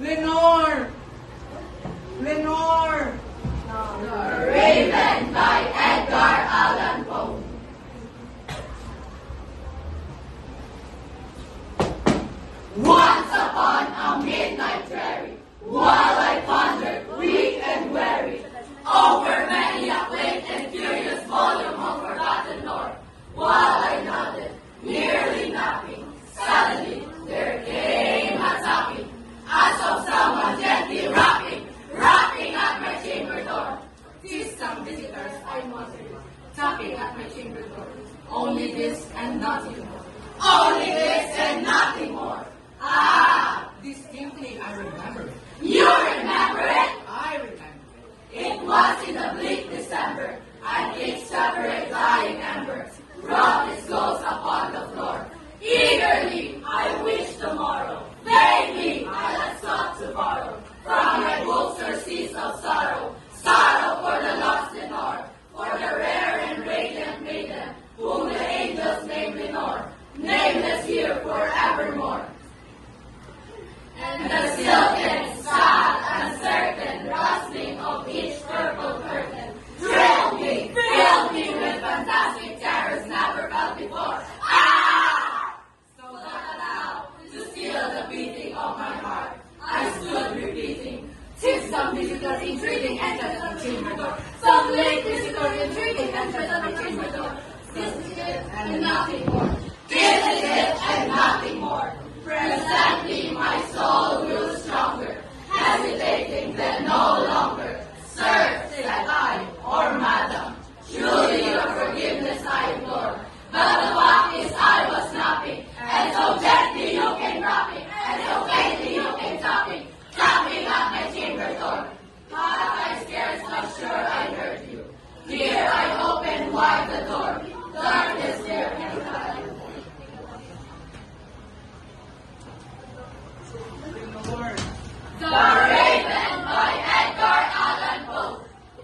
Lenore! Lenore! The Raven by Edgar Allan Poe. Once upon a midnight dreary, while I pondered, weak and weary, over many a quaint and curious volume of forgotten lore, while I nodded, nearly napping, suddenly there came a tapping, as of someone gently rapping at my chamber door. 'Tis some visitors, I muttered, tapping at my chamber door. Only this and nothing more. Only this and nothing more. Ah! Distinctly, I remember it. You remember it? I remember it. It was in the bleak December, and each separate dying ember brought its ghost upon the floor. Eagerly, I wished tomorrow. Vaguely, I had sought to borrow from my books or seas of sorrow. Sorrow for the lost Lenore, for the rare and radiant maiden, whom the angels named Lenore, nameless here forevermore. And the silken, sad, uncertain rustling of each purple curtain thrilled me, filled me with fantastic terrors never felt before. Ah! So that aloud, to still the beating of my heart, I stood repeating, 'tis some visitor intriguing entered at the chamber door. Some late visitor intriguing entered at the chamber door. This is it, and nothing more.